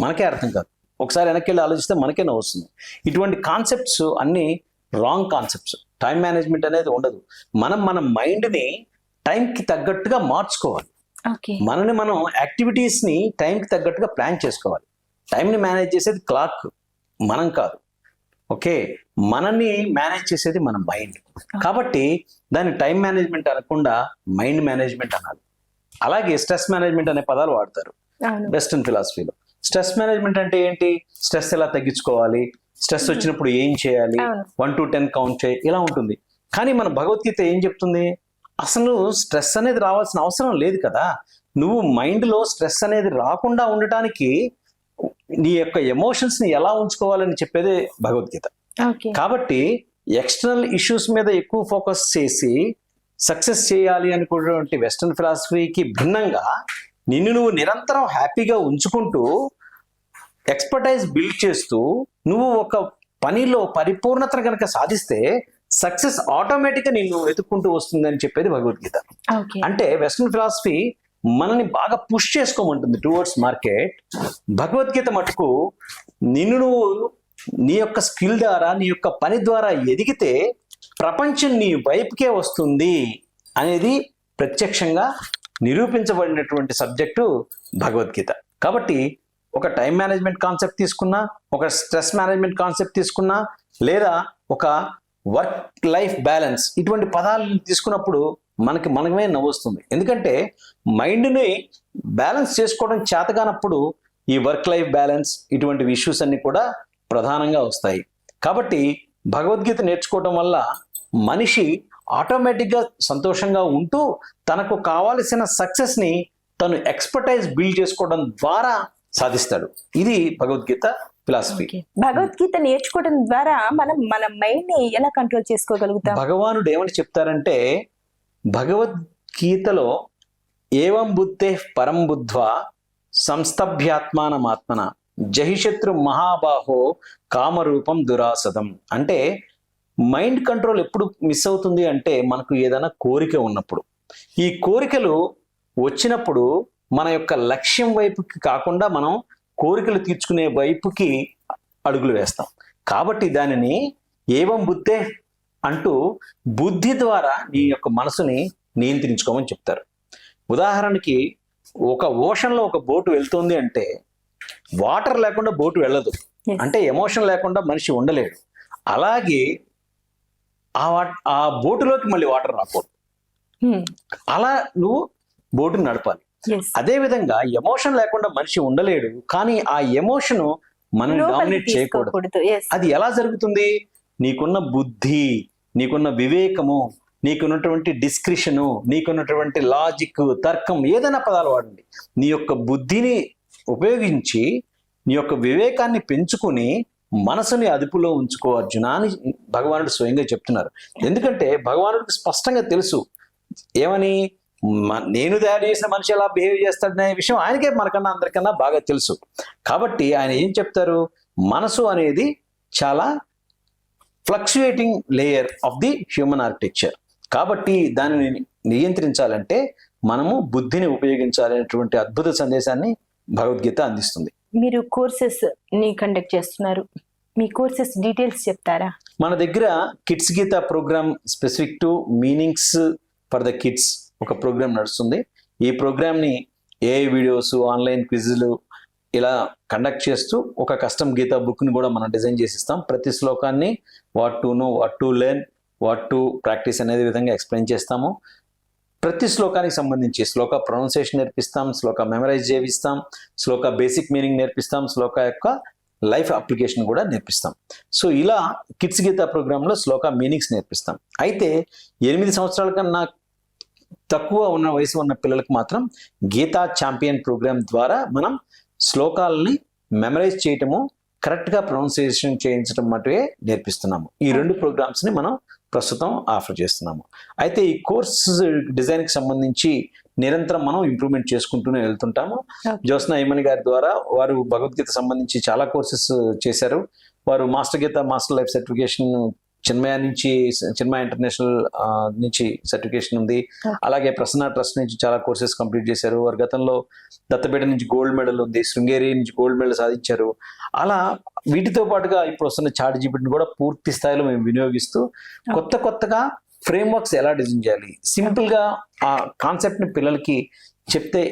మనకే అర్థం కాదు. ఒకసారి వెనక్కి వెళ్ళి ఆలోచిస్తే మనకే నవ్వు వస్తుంది. ఇటువంటి కాన్సెప్ట్స్ అన్ని రాంగ్ కాన్సెప్ట్స్. టైం మేనేజ్మెంట్ అనేది ఉండదు. మన మైండ్ని టైంకి తగ్గట్టుగా మార్చుకోవాలి. మనని మనం యాక్టివిటీస్ని టైంకి తగ్గట్టుగా ప్లాన్ చేసుకోవాలి. టైంని మేనేజ్ చేసేది క్లాక్, మనం కాదు. ఓకే, మనని మేనేజ్ చేసేది మన మైండ్. కాబట్టి దాన్ని టైం మేనేజ్మెంట్ అనకుండా మైండ్ మేనేజ్మెంట్ అనాలి. అలాగే స్ట్రెస్ మేనేజ్మెంట్ అనే పదాలు వాడతారు వెస్ట్రన్ ఫిలాసఫీలో. స్ట్రెస్ మేనేజ్మెంట్ అంటే ఏంటి? స్ట్రెస్ ఎలా తగ్గించుకోవాలి, స్ట్రెస్ వచ్చినప్పుడు ఏం చేయాలి, 1 to 10 కౌంట్ చేయి, ఇలా ఉంటుంది. కానీ మన భగవద్గీత ఏం చెప్తుంది? అసలు స్ట్రెస్ అనేది రావాల్సిన అవసరం లేదు కదా. నువ్వు మైండ్లో స్ట్రెస్ అనేది రాకుండా ఉండటానికి నీ యొక్క ఎమోషన్స్ని ఎలా ఉంచుకోవాలని చెప్పేదే భగవద్గీత. కాబట్టి ఎక్స్టర్నల్ ఇష్యూస్ మీద ఎక్కువ ఫోకస్ చేసి సక్సెస్ చేయాలి అనుకున్నటువంటి వెస్ట్రన్ ఫిలాసఫీకి భిన్నంగా నిన్ను నువ్వు నిరంతరం హ్యాపీగా ఉంచుకుంటూ ఎక్స్పర్టైజ్ బిల్డ్ చేస్తూ నువ్వు ఒక పనిలో పరిపూర్ణతను కనుక సాధిస్తే సక్సెస్ ఆటోమేటిక్గా నిన్ను వెతుక్కుంటూ వస్తుంది అని చెప్పేది భగవద్గీత. అంటే వెస్ట్రన్ ఫిలాసఫీ మనని బాగా పుష్ చేసుకోమంటుంది టువర్డ్స్ మార్కెట్. భగవద్గీత మటుకు నిన్ను నువ్వు నీ యొక్క స్కిల్ ద్వారా, నీ యొక్క పని ద్వారా ఎదిగితే ప్రపంచం నీ వైపుకే వస్తుంది అనేది ప్రత్యక్షంగా నిరూపించబడినటువంటి సబ్జెక్టు భగవద్గీత. కాబట్టి ఒక టైం మేనేజ్మెంట్ కాన్సెప్ట్ తీసుకున్నా, ఒక స్ట్రెస్ మేనేజ్మెంట్ కాన్సెప్ట్ తీసుకున్నా, లేదా ఒక వర్క్ లైఫ్ బ్యాలెన్స్, ఇటువంటి పదాలను తీసుకున్నప్పుడు మనమే నవ్వొస్తుంది. ఎందుకంటే మైండ్ని బ్యాలెన్స్ చేసుకోవడం చేతగానప్పుడు ఈ వర్క్ లైఫ్ బ్యాలెన్స్ ఇటువంటి ఇష్యూస్ అన్ని కూడా ప్రధానంగా వస్తాయి. కాబట్టి భగవద్గీత నేర్చుకోవడం వల్ల మనిషి ఆటోమేటిక్గా సంతోషంగా ఉంటూ తనకు కావాల్సిన సక్సెస్ని తను ఎక్స్పర్టైజ్ బిల్డ్ చేసుకోవడం ద్వారా సాధిస్తాడు. ఇది భగవద్గీత ఫిలాసఫీ. భగవద్గీత నేర్చుకోవడం ద్వారా మనం మన మైండ్ ని ఎలా కంట్రోల్ చేసుకోగలుగుతాం? భగవానుడు ఏమని చెప్తారంటే, భగవద్గీతలో ఏవం బుద్ధే పరం బుద్ధ్వా సంస్తభ్యాత్మానమాత్మన జహిశత్రు మహాబాహో కామరూపం దురాసదం. అంటే మైండ్ కంట్రోల్ ఎప్పుడు మిస్ అవుతుంది అంటే మనకు ఏదైనా కోరిక ఉన్నప్పుడు. ఈ కోరికలు వచ్చినప్పుడు మన యొక్క లక్ష్యం వైపుకి కాకుండా మనం కోరికలు తీర్చుకునే వైపుకి అడుగులు వేస్తాం. కాబట్టి దానిని ఏవం బుద్ధే అంటూ బుద్ధి ద్వారా నీ యొక్క మనసుని నియంత్రించుకోమని చెప్తారు. ఉదాహరణకి ఒక ఓషన్లో ఒక బోటు వెళ్తుంది అంటే వాటర్ లేకుండా బోటు వెళ్ళదు. అంటే ఎమోషన్ లేకుండా మనిషి ఉండలేడు. అలాగే ఆ బోటులోకి మళ్ళీ వాటర్ రాకూడదు. అలా నువ్వు బోటుని నడపాలి. అదే విధంగా ఎమోషన్ లేకుండా మనిషి ఉండలేడు. కానీ ఆ ఎమోషన్ మనం డామినేట్ చేయకూడదు. అది ఎలా జరుగుతుంది? నీకున్న బుద్ధి, నీకున్న వివేకము, నీకున్నటువంటి డిస్క్రిషను, నీకున్నటువంటి లాజిక్, తర్కం, ఏదైనా పదాలు వాడండి. నీ యొక్క బుద్ధిని ఉపయోగించి నీ యొక్క వివేకాన్ని పెంచుకుని మనసుని అదుపులో ఉంచుకో అర్జున అని భగవానుడు స్వయంగా చెప్తున్నారు. ఎందుకంటే భగవానుడికి స్పష్టంగా తెలుసు ఏమని, నేను తయారు చేసిన మనిషి ఎలా బిహేవ్ చేస్తాడనే విషయం ఆయనకే మనకన్నా అందరికన్నా బాగా తెలుసు. కాబట్టి ఆయన ఏం చెప్తారు, మనసు అనేది చాలా fluctuating layer of the human architecture. కాబట్టి దానిని నియంత్రించాలంటే మనము బుద్ధిని ఉపయోగించాలనేటువంటి అద్భుత సందేశాన్ని భగవద్గీత అందిస్తుంది. మీరు కోర్సెస్ ని కండక్ట్ చేస్తున్నారు, మీ కోర్సెస్ డీటెయిల్స్ చెప్తారా? మన దగ్గర kids Gita programme specific to meanings for the kids ఒక ప్రోగ్రామ్ నడుస్తుంది. ఈ ప్రోగ్రామ్ని ఏఐ వీడియోస్, ఆన్లైన్ క్విజ్లు ఇలా కండక్ట్ చేస్తూ ఒక కస్టమ్ గీతా బుక్ని కూడా మనం డిజైన్ చేసి ఇస్తాం. ప్రతి శ్లోకాన్ని what to know, what to learn, what to practice అనేది విధంగా ఎక్స్ప్లెయిన్ చేస్తాము. ప్రతి శ్లోకానికి సంబంధించి శ్లోక ప్రొనౌన్సియేషన్ నేర్పిస్తాం, శ్లోక మెమరైజ్ చేయిస్తాం, శ్లోక బేసిక్ మీనింగ్ నేర్పిస్తాం, శ్లోక యొక్క లైఫ్ అప్లికేషన్ కూడా నేర్పిస్తాం. సో ఇలా కిడ్స్ గీతా ప్రోగ్రాంలో శ్లోక మీనింగ్స్ నేర్పిస్తాం. అయితే 8 సంవత్సరాల కన్నా తక్కువ ఉన్న వయసు ఉన్న పిల్లలకు మాత్రం గీతా ఛాంపియన్ ప్రోగ్రామ్ ద్వారా మనం శ్లోకాలని మెమరైజ్ చేయటము, కరెక్ట్గా ప్రొనౌన్సియేషన్ చేయించడం మటుకే నేర్పిస్తున్నాము. ఈ 2 ప్రోగ్రామ్స్ని మనం ప్రస్తుతం ఆఫర్ చేస్తున్నాము. అయితే ఈ కోర్స్ డిజైన్కి సంబంధించి నిరంతరం మనం ఇంప్రూవ్మెంట్ చేసుకుంటూనే వెళ్తుంటాము. జ్యోత్స్న ఏమని గారి ద్వారా వారు భగవద్గీత సంబంధించి చాలా కోర్సెస్ చేశారు. వారు మాస్టర్ గీత, మాస్టర్ లైఫ్ సర్టిఫికేషన్ చిన్మయ నుంచి, చిన్మయ ఇంటర్నేషనల్ నుంచి సర్టిఫికేషన్ ఉంది. అలాగే ప్రసన్న ట్రస్ట్ నుంచి చాలా కోర్సెస్ కంప్లీట్ చేశారు. వారు గతంలో దత్తపేట నుంచి గోల్డ్ మెడల్ ఉంది, శృంగేరి నుంచి గోల్డ్ మెడల్ సాధించారు. అలా వీటితో పాటుగా ఇప్పుడు వస్తున్న చాట్ జీపీటీని కూడా పూర్తి స్థాయిలో మేము వినియోగిస్తూ కొత్తగా ఫ్రేమ్వర్క్స్ ఎలా డిజైన్ చేయాలి, సింపుల్గా ఆ కాన్సెప్ట్ని పిల్లలకి చెప్తే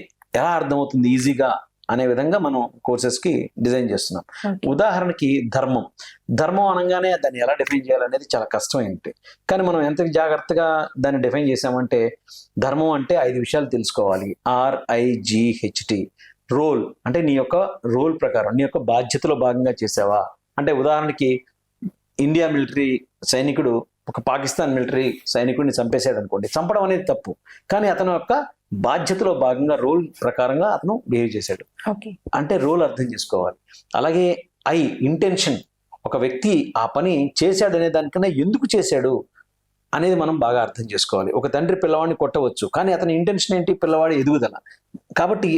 ఎలా అర్థమవుతుంది ఈజీగా అనే విధంగా మనం కోర్సెస్కి డిజైన్ చేస్తున్నాం. ఉదాహరణకి ధర్మం అనగానే దాన్ని ఎలా డిఫైన్ చేయాలనేది చాలా కష్టమైంది. కానీ మనం ఎంత జాగ్రత్తగా దాన్ని డిఫైన్ చేసామంటే, ధర్మం అంటే 5 విషయాలు తెలుసుకోవాలి. RIGHT. రోల్ అంటే నీ యొక్క రోల్ ప్రకారం, నీ యొక్క బాధ్యతలో భాగంగా చేసావా. అంటే ఉదాహరణకి ఇండియా మిలిటరీ సైనికుడు ఒక పాకిస్తాన్ మిలిటరీ సైనికుడిని చంపేశాడు అనుకోండి, చంపడం అనేది తప్పు, కానీ అతను యొక్క బాధ్యతలో భాగంగా రోల్ ప్రకారంగా అతను బిహేవ్ చేశాడు అంటే రోల్ అర్థం చేసుకోవాలి. అలాగే ఇంటెన్షన్, ఒక వ్యక్తి ఆ పని చేశాడనే దానికన్నా ఎందుకు చేశాడు అనేది మనం బాగా అర్థం చేసుకోవాలి. ఒక తండ్రి పిల్లవాడిని కొట్టవచ్చు, కానీ అతని ఇంటెన్షన్ ఏంటి, పిల్లవాడి ఎదుగుదల, కాబట్టి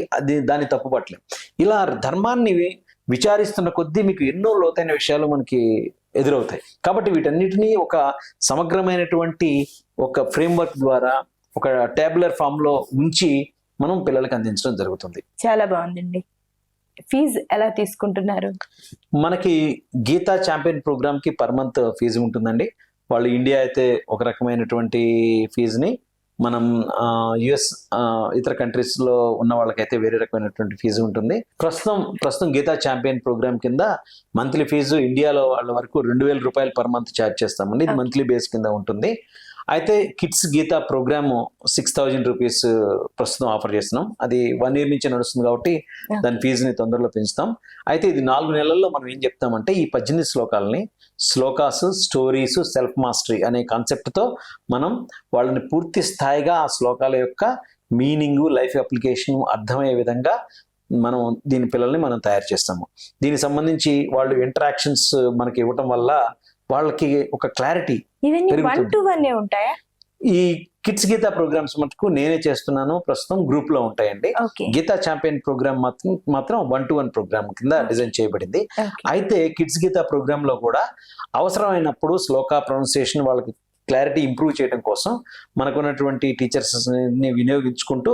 దాన్ని తప్పుపట్టలేం. ఇలా ధర్మాన్ని విచారిస్తున్న కొద్దీ మీకు ఎన్నో లోతైన విషయాలు మనకి ఎదురవుతాయి. కాబట్టి వీటన్నిటినీ ఒక సమగ్రమైనటువంటి ఒక ఫ్రేమ్వర్క్ ద్వారా ఒక టేబులర్ ఫామ్ లో ఉంచి మనం పిల్లలకి అందించడం జరుగుతుంది. చాలా బాగుందండి. ఫీజు ఎలా తీసుకుంటున్నారు? మనకి గీతా ఛాంపియన్ ప్రోగ్రామ్ కి పర్ మంత్ ఫీజు ఉంటుందండి. వాళ్ళు ఇండియా అయితే ఒక రకమైనటువంటి ఫీజుని, మనం US ఇతర కంట్రీస్ లో ఉన్న వాళ్ళకైతే వేరే రకమైనటువంటి ఫీజు ఉంటుంది. ప్రస్తుతం గీతా ఛాంపియన్ ప్రోగ్రామ్ కింద మంత్లీ ఫీజు ఇండియాలో వాళ్ళ వరకు 2000 రూపాయలు పర్ మంత్ ఛార్జ్ చేస్తామండి. ఇది మంత్లీ బేస్ కింద ఉంటుంది. అయితే కిడ్స్ గీతా ప్రోగ్రామ్ 6000 రూపీస్ ప్రస్తుతం ఆఫర్ చేస్తున్నాం. అది 1 year నుంచి నడుస్తుంది కాబట్టి దాని ఫీజుని తొందరలో పెంచుతాం. అయితే ఇది 4 నెలల్లో మనం ఏం చెప్తామంటే, ఈ 18 శ్లోకాలని శ్లోకాస్, స్టోరీస్, సెల్ఫ్ మాస్టరీ అనే కాన్సెప్ట్తో మనం వాళ్ళని పూర్తి స్థాయిగా ఆ శ్లోకాల యొక్క మీనింగు, లైఫ్ అప్లికేషన్ అర్థమయ్యే విధంగా మనం పిల్లల్ని మనం తయారు చేస్తాము. దీనికి సంబంధించి వాళ్ళు ఇంటరాక్షన్స్ మనకి ఇవ్వటం వల్ల వాళ్ళకి ఒక క్లారిటీ ఇవన్నీ 1-to-1 ఉంటాయా? ఈ కిడ్స్ గీతా ప్రోగ్రామ్స్ మటుకు నేనే చేస్తున్నాను, ప్రస్తుతం గ్రూప్ లో ఉంటాయండి. ఓకే గీతా ఛాంపియన్ ప్రోగ్రామ్ మాత్రం 1-to-1 ప్రోగ్రామ్ కింద డిజైన్ చేయబడింది. ఓకే అయితే కిడ్స్ గీతా ప్రోగ్రామ్ లో కూడా అవసరమైనప్పుడు శ్లోక ప్రొనౌన్సియేషన్ వాళ్ళకి క్లారిటీ ఇంప్రూవ్ చేయడం కోసం మనకున్నటువంటి టీచర్స్ ని వినియోగించుకుంటూ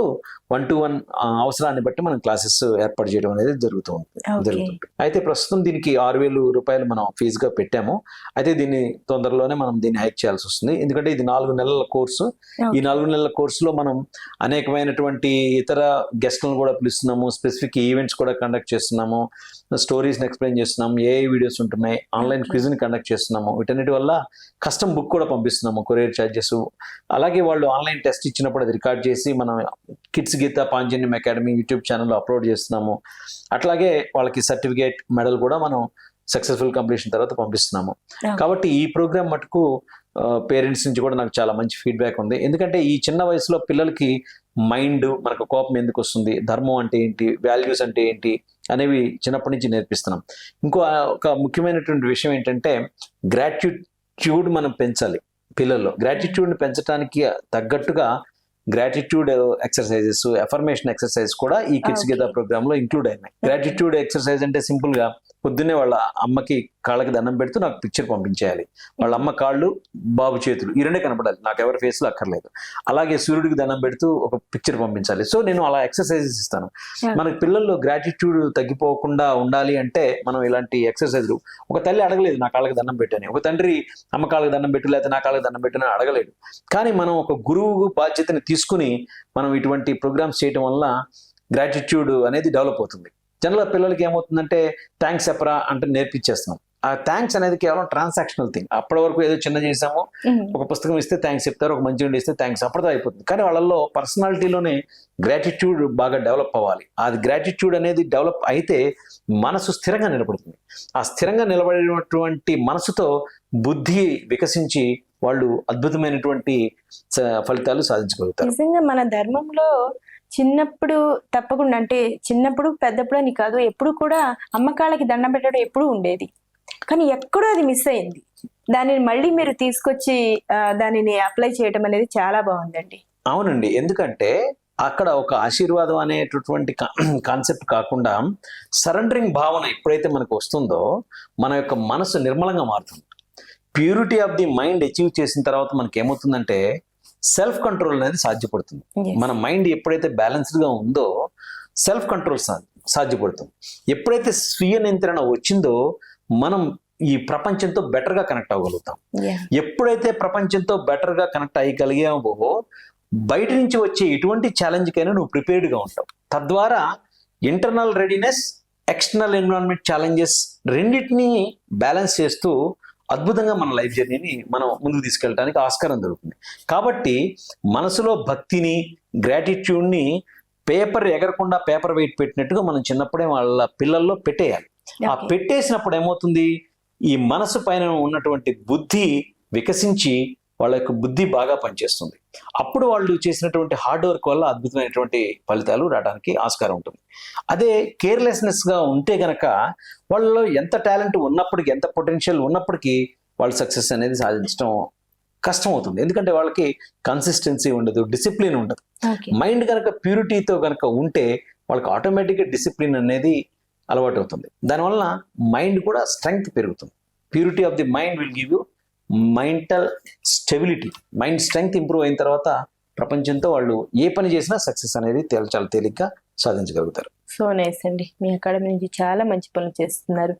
1-to-1 అవసరాన్ని బట్టి మనం క్లాసెస్ ఏర్పాటు చేయడం అనేది జరుగుతుంది. అయితే ప్రస్తుతం దీనికి 6,000 రూపాయలు మనం ఫీజుగా పెట్టాము. అయితే దీన్ని తొందరలోనే మనం దీన్ని హైక్ చేయాల్సి వస్తుంది, ఎందుకంటే ఇది 4 నెలల కోర్సు. ఈ 4 నెలల కోర్సులో మనం అనేకమైనటువంటి ఇతర గెస్ట్లను కూడా పిలుస్తున్నాము, స్పెసిఫిక్ ఈవెంట్స్ కూడా కండక్ట్ చేస్తున్నాము, స్టోరీస్ని ఎక్స్ప్లెయిన్ చేస్తున్నాము, ఏఐ వీడియోస్ ఉంటున్నాయి, ఆన్లైన్ క్విజ్ని కండక్ట్ చేస్తున్నాము. వీటన్నిటి వల్ల కస్టమ్ బుక్ కూడా పంపిస్తున్నాము, కొరియర్ ఛార్జెస్. అలాగే వాళ్ళు ఆన్లైన్ టెస్ట్ ఇచ్చినప్పుడు అది రికార్డ్ చేసి మనం కిడ్స్ గీతా పాంజన్యం అకాడమీ యూట్యూబ్ ఛానల్లో అప్లోడ్ చేస్తున్నాము. అట్లాగే వాళ్ళకి సర్టిఫికేట్, మెడల్ కూడా మనం సక్సెస్ఫుల్ కంప్లీషన్ తర్వాత పంపిస్తున్నాము. కాబట్టి ఈ ప్రోగ్రామ్ మటుకు పేరెంట్స్ నుంచి కూడా నాకు చాలా మంచి ఫీడ్బ్యాక్ ఉంది. ఎందుకంటే ఈ చిన్న వయసులో పిల్లలకి మైండ్, మనకు కోపం ఎందుకు వస్తుంది, ధర్మం అంటే ఏంటి, వాల్యూస్ అంటే ఏంటి అనేవి చిన్నప్పటి నుంచి నేర్పిస్తున్నాం. ఒక ముఖ్యమైనటువంటి విషయం ఏంటంటే గ్రాటిట్యూడ్ మనం పెంచాలి పిల్లల్లో. గ్రాటిట్యూడ్ని పెంచడానికి తగ్గట్టుగా గ్రాటిట్యూడ్ ఎక్సర్సైజెస్, అఫర్మేషన్ ఎక్సర్సైజ్ కూడా ఈ కిడ్స్ గీతా ప్రోగ్రామ్ లో ఇంక్లూడ్ అయినాయి. గ్రాటిట్యూడ్ ఎక్సర్సైజ్ అంటే సింపుల్ గా పొద్దున్నే వాళ్ళ అమ్మకి కాళ్ళకి దండం పెడుతూ నాకు పిక్చర్ పంపించేయాలి. వాళ్ళ అమ్మ కాళ్ళు, బాబు చేతులు ఈ రెండే కనపడాలి, నాకు ఎవరి ఫేస్ లో అక్కర్లేదు. అలాగే సూర్యుడికి దండం పెడుతూ ఒక పిక్చర్ పంపించాలి. సో నేను అలా ఎక్సర్సైజెస్ ఇస్తాను. మనకి పిల్లల్లో గ్రాటిట్యూడ్ తగ్గిపోకుండా ఉండాలి అంటే మనం ఇలాంటి ఎక్సర్సైజ్లు, ఒక తల్లి అడగలేదు నా కాళ్ళకి దండం పెట్టని, ఒక తండ్రి అమ్మ కాళ్ళకి దండం పెట్టు లేకపోతే నా కాళ్ళకి దండం పెట్టని అడగలేడు. కానీ మనం ఒక గురువు బాధ్యతని తీసుకుని మనం ఇటువంటి ప్రోగ్రామ్స్ చేయడం వల్ల గ్రాటిట్యూడ్ అనేది డెవలప్ అవుతుంది. జనరల్ పిల్లలకి ఏమవుతుందంటే థ్యాంక్స్ చెప్పరా అంటే నేర్పించేస్తున్నాం. ఆ థ్యాంక్స్ అనేది కేవలం ట్రాన్సాక్షనల్ థింగ్. అప్పటి వరకు ఏదో చిన్న చేసాము, ఒక పుస్తకం ఇస్తే థ్యాంక్స్ చెప్తారు, ఒక మంచి ఇస్తే థ్యాంక్స్, అప్పటితో అయిపోతుంది. కానీ వాళ్ళల్లో పర్సనాలిటీలోనే గ్రాటిట్యూడ్ బాగా డెవలప్ అవ్వాలి. అది గ్రాటిట్యూడ్ అనేది డెవలప్ అయితే మనసు స్థిరంగా నిలబడుతుంది. ఆ స్థిరంగా నిలబడినటువంటి మనసుతో బుద్ధి వికసించి వాళ్ళు అద్భుతమైనటువంటి ఫలితాలు సాధించగలుగుతారు. నిజంగా మన ధర్మంలో చిన్నప్పుడు తప్పకుండా, అంటే చిన్నప్పుడు పెద్దప్పుడు అని కాదు, ఎప్పుడు కూడా అమ్మకాళ్ళకి దండం పెట్టడం ఎప్పుడు ఉండేది. కానీ ఎక్కడో అది మిస్ అయింది. దానిని మళ్ళీ మీరు తీసుకొచ్చి దానిని అప్లై చేయడం అనేది చాలా బాగుందండి. అవునండి, ఎందుకంటే అక్కడ ఒక ఆశీర్వాదం అనేటటువంటి కాన్సెప్ట్ కాకుండా సరెండరింగ్ భావన ఎప్పుడైతే మనకు వస్తుందో మన యొక్క మనసు నిర్మలంగా మారుతుంది. Purity of the mind achieve చేసిన తర్వాత మనకి ఏమవుతుందంటే సెల్ఫ్ కంట్రోల్ అనేది సాధ్యపడుతుంది. మన మైండ్ ఎప్పుడైతే బ్యాలెన్స్డ్ గా ఉందో సెల్ఫ్ కంట్రోల్ సాధ్యపడుతుంది. ఎప్పుడైతే స్వీయ నియంత్రణ వచ్చిందో మనం ఈ ప్రపంచంతో బెటర్ గా కనెక్ట్ అవ్వగలుగుతాం. ఎప్పుడైతే ప్రపంచంతో బెటర్ గా కనెక్ట్ అయ్యగలిగావో బయట నుంచి వచ్చే ఎటువంటి ఛాలెంజ్ కైనా నువ్వు ప్రిపేర్డ్ గా ఉంటావు. తద్వారా internal readiness, external environment challenges రెండింటినీ బ్యాలెన్స్ చేస్తూ అద్భుతంగా మన లైఫ్ జర్నీని మనం ముందుకు తీసుకెళ్ళడానికి ఆస్కారం దొరుకుతుంది. కాబట్టి మనసులో భక్తిని, గ్రాటిట్యూడ్ని పేపర్ ఎగరకుండా పేపర్ వెయిట్ పెట్టినట్టుగా మనం చిన్నప్పుడే వాళ్ళ పిల్లల్లో పెట్టేయాలి. ఆ పెట్టేసినప్పుడు ఏమవుతుంది, ఈ మనసు పైన ఉన్నటువంటి బుద్ధి వికసించి వాళ్ళ యొక్క బుద్ధి బాగా పనిచేస్తుంది. అప్పుడు వాళ్ళు చేసినటువంటి హార్డ్ వర్క్ వల్ల అద్భుతమైనటువంటి ఫలితాలు రావడానికి ఆస్కారం ఉంటుంది. అదే కేర్లెస్నెస్ గా ఉంటే గనక వాళ్ళలో ఎంత టాలెంట్ ఉన్నప్పటికీ, ఎంత పొటెన్షియల్ ఉన్నప్పటికీ వాళ్ళు సక్సెస్ అనేది సాధించడం కష్టం అవుతుంది. ఎందుకంటే వాళ్ళకి కన్సిస్టెన్సీ ఉండదు, డిసిప్లిన్ ఉండదు. మైండ్ కనుక ప్యూరిటీతో కనుక ఉంటే వాళ్ళకి ఆటోమేటిక్గా డిసిప్లిన్ అనేది అలవాటు అవుతుంది. దానివల్ల మైండ్ కూడా స్ట్రెంగ్త్ పెరుగుతుంది. Purity of the mind will give you mental stability. Mind strength improve అయిన తర్వాత ప్రపంచంతో వాళ్ళు ఏ పని చేసినా సక్సెస్ అనేది చాలా తేలిగ్గా సాధించగలుగుతారు. సో నైస్ అండి, మీ అకాడమీ నుంచి చాలా మంచి పనులు చేస్తున్నారు.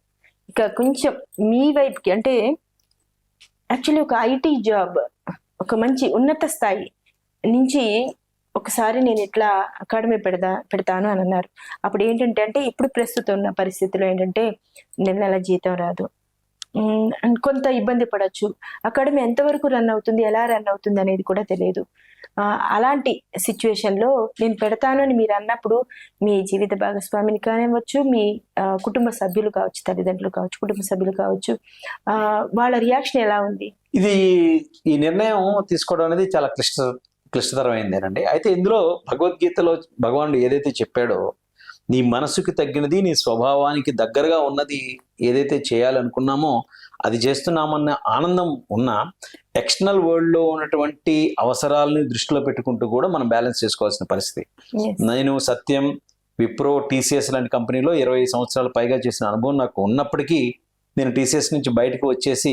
ఇక కొంచెం మీ వైపుకి, అంటే యాక్చువల్లీ ఒక ఐటీ జాబ్, ఒక మంచి ఉన్నత స్థాయి నుంచి ఒకసారి నేను ఇట్లా అకాడమీ పెడతాను అని అన్నారు. అప్పుడు ఏంటంటే, అంటే ఇప్పుడు ప్రస్తుతం ఉన్న పరిస్థితిలో ఏంటంటే నెల జీతం రాదు, కొంత ఇబ్బంది పడవచ్చు, అకాడమీ ఎంతవరకు రన్ అవుతుంది, ఎలా రన్ అవుతుంది అనేది కూడా తెలియదు. అలాంటి సిచ్యువేషన్లో నేను పెడతాను అని మీరు అన్నప్పుడు మీ జీవిత భాగస్వామిని కానివ్వచ్చు, మీ కుటుంబ సభ్యులు కావచ్చు, తల్లిదండ్రులు కావచ్చు, కుటుంబ సభ్యులు కావచ్చు, వాళ్ళ రియాక్షన్ ఎలా ఉంది? ఈ నిర్ణయం తీసుకోవడం అనేది చాలా క్లిష్టతరమైందేనండి. అయితే ఇందులో భగవద్గీతలో భగవానుడు ఏదైతే చెప్పాడో, నీ మనసుకి తగ్గినది, నీ స్వభావానికి దగ్గరగా ఉన్నది ఏదైతే చేయాలనుకున్నామో అది చేస్తున్నామన్న ఆనందం ఉన్నా ఎక్స్టర్నల్ వరల్డ్ లో ఉన్నటువంటి అవసరాలని దృష్టిలో పెట్టుకుంటూ కూడా మనం బ్యాలెన్స్ చేసుకోవాల్సిన పరిస్థితి. Yes. నేను సత్యం, విప్రో, టీసీఎస్ లాంటి కంపెనీలో 20 సంవత్సరాలు పైగా చేసిన అనుభవం నాకు ఉన్నప్పటికీ నేను టీసీఎస్ నుంచి బయటకు వచ్చేసి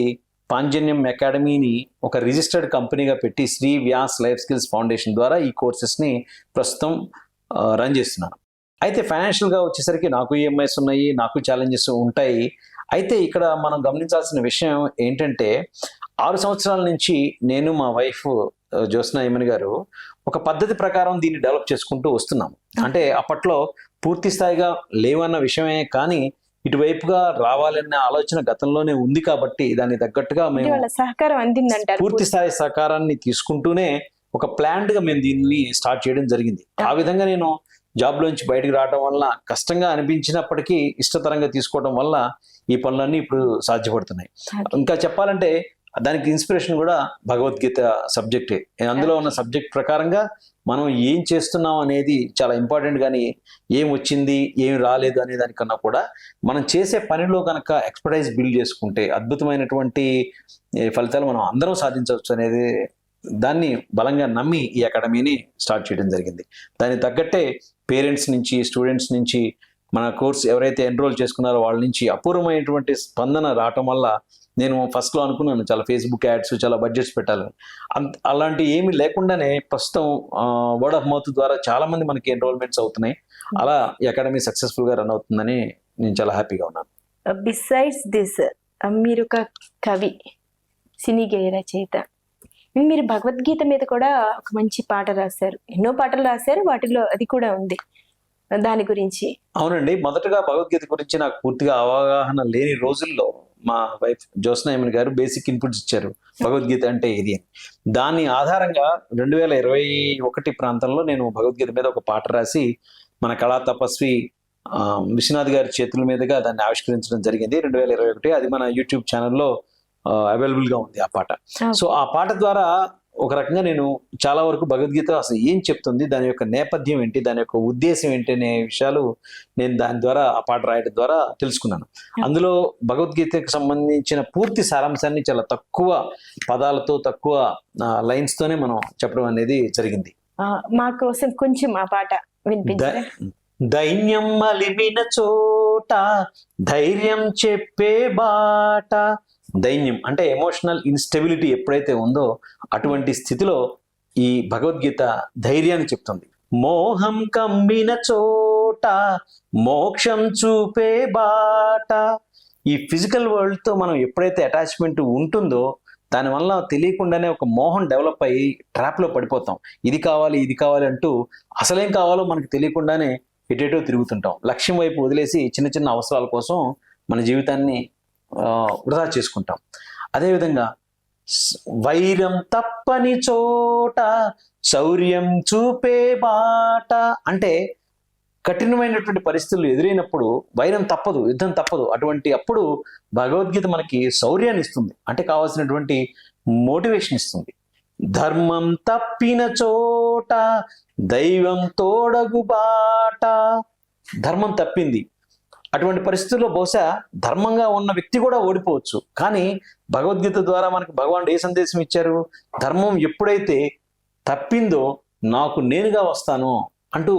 పాంజన్యం అకాడమీని ఒక రిజిస్టర్డ్ కంపెనీగా పెట్టి Shri Vyas life skills foundation ద్వారా ఈ కోర్సెస్ని ప్రస్తుతం రన్ చేస్తున్నాను. అయితే ఫైనాన్షియల్గా వచ్చేసరికి నాకు ఈఎంఐస్ ఉన్నాయి, నాకు ఛాలెంజెస్ ఉంటాయి. అయితే ఇక్కడ మనం గమనించాల్సిన విషయం ఏంటంటే 6 సంవత్సరాల నుంచి నేను, మా వైఫ్ జ్యోత్స్న యమని గారు ఒక పద్ధతి ప్రకారం దీన్ని డెవలప్ చేసుకుంటూ వస్తున్నాం. అంటే అప్పట్లో పూర్తి స్థాయిగా లేవన్న విషయమే కానీ ఇటువైపుగా రావాలనే ఆలోచన గతంలోనే ఉంది కాబట్టి దానికి తగ్గట్టుగా మేము వాళ్ళ సహకారం అందిందంటారు. పూర్తి స్థాయి సహకారాన్ని తీసుకుంటూనే ఒక ప్లాన్డ్ గా మేము దీన్ని స్టార్ట్ చేయడం జరిగింది. ఆ విధంగా నేను జాబ్ లోంచి బయటకు రావడం వల్ల కష్టంగా అనిపించినప్పటికీ ఇష్టతరంగా తీసుకోవడం వల్ల ఈ పనులన్నీ ఇప్పుడు సాధ్యపడుతున్నాయి. ఇంకా చెప్పాలంటే దానికి ఇన్స్పిరేషన్ కూడా భగవద్గీత సబ్జెక్టే. అందులో ఉన్న సబ్జెక్ట్ ప్రకారంగా మనం ఏం చేస్తున్నాం అనేది చాలా ఇంపార్టెంట్, కానీ ఏం వచ్చింది ఏం రాలేదు అనే దానికన్నా కూడా మనం చేసే పనిలో కనుక ఎక్స్పర్టైజ్ బిల్డ్ చేసుకుంటే అద్భుతమైనటువంటి ఫలితాలు మనం అందరం సాధించవచ్చు అనేది దాన్ని బలంగా నమ్మి ఈ అకాడమీని స్టార్ట్ చేయడం జరిగింది. దానికి తగ్గట్టే పేరెంట్స్ నుంచి, స్టూడెంట్స్ నుంచి, మన కోర్స్ ఎవరైతే ఎన్రోల్ చేసుకున్నారో వాళ్ళ నుంచి అపూర్వమైనటువంటి స్పందన రావటం వల్ల నేను ఫస్ట్లో అనుకున్నాను చాలా ఫేస్బుక్ యాడ్స్, చాలా బడ్జెట్స్ పెట్టాలని. అలాంటి ఏమీ లేకుండానే ప్రస్తుతం వర్డ్ ఆఫ్ మౌత్ ద్వారా చాలా మంది మనకి ఎన్రోల్మెంట్స్ అవుతున్నాయి. అలా ఈ అకాడమీ సక్సెస్ఫుల్గా రన్ అవుతుందని నేను చాలా హ్యాపీగా ఉన్నాను. బిసైడ్స్ దిస్, మీరు ఒక కవి, సినీ గేయ రచయిత. మీరు భగవద్గీత మీద కూడా ఒక మంచి పాట రాశారు. ఎన్నో పాటలు రాశారు, వాటిలో అది కూడా ఉంది. దాని గురించి. అవునండి, మొదటగా భగవద్గీత గురించి నాకు పూర్తిగా అవగాహన లేని రోజుల్లో మా వైఫ్ జ్యోత్స్న యమని గారు బేసిక్ ఇన్పుట్స్ ఇచ్చారు, భగవద్గీత అంటే ఇది అని. దాని ఆధారంగా 2021 ప్రాంతంలో నేను భగవద్గీత మీద ఒక పాట రాసి మన కళా తపస్వి విశ్వనాథ్ గారి చేతుల మీదుగా దాన్ని ఆవిష్కరించడం జరిగింది 2021. అది మన యూట్యూబ్ ఛానల్లో అవైలబుల్ గా ఉంది ఆ పాట. సో ఆ పాట ద్వారా ఒక రకంగా నేను చాలా వరకు భగవద్గీత అసలు ఏం చెప్తుంది, దాని యొక్క నేపథ్యం ఏంటి, దాని యొక్క ఉద్దేశం ఏంటి అనే విషయాలు నేను దాని ద్వారా ఆ పాట రాయడం ద్వారా తెలుసుకున్నాను. అందులో భగవద్గీతకు సంబంధించిన పూర్తి సారాంశాన్ని చాలా తక్కువ పదాలతో, తక్కువ లైన్స్ తోనే మనం చెప్పడం అనేది జరిగింది. మా కోసం కొంచెం ఆ పాట వినిపించారా? దైన్యం అలిమిన చోట ధైర్యం చెప్పే బాట. దైన్యం అంటే ఎమోషనల్ ఇన్స్టెబిలిటీ ఎప్పుడైతే ఉందో అటువంటి స్థితిలో ఈ భగవద్గీత ధైర్యాన్ని చెప్తుంది. మోహం కమ్మిన చోట మోక్షం చూపే బాట. ఈ ఫిజికల్ వరల్డ్ తో మనం ఎప్పుడైతే అటాచ్మెంట్ ఉంటుందో దానివల్ల తెలియకుండానే ఒక మోహం డెవలప్ అయ్యి ట్రాప్ లో పడిపోతాం. ఇది కావాలి, ఇది కావాలి అంటూ అసలేం కావాలో మనకు తెలియకుండానే ఎటేటో తిరుగుతుంటాం. లక్ష్యం వైపు వదిలేసి చిన్న చిన్న అవసరాల కోసం మన జీవితాన్ని వృధా చేసుకుంటాం. అదేవిధంగా వైరం తప్పని చోట శౌర్యం చూపే బాట. అంటే కఠినమైనటువంటి పరిస్థితులు ఎదురైనప్పుడు వైరం తప్పదు, యుద్ధం తప్పదు. అటువంటి అప్పుడు భగవద్గీత మనకి శౌర్యాన్ని ఇస్తుంది, అంటే కావాల్సినటువంటి మోటివేషన్ ఇస్తుంది. ధర్మం తప్పిన చోట దైవం తోడగు బాట. ధర్మం తప్పింది, అటువంటి పరిస్థితుల్లో బహుశా ధర్మంగా ఉన్న వ్యక్తి కూడా ఓడిపోవచ్చు. కానీ భగవద్గీత ద్వారా మనకు భగవానుడు ఏ సందేశం ఇచ్చారు? ధర్మం ఎప్పుడైతే తప్పిందో నాకు నేనుగా వస్తాను అంటూ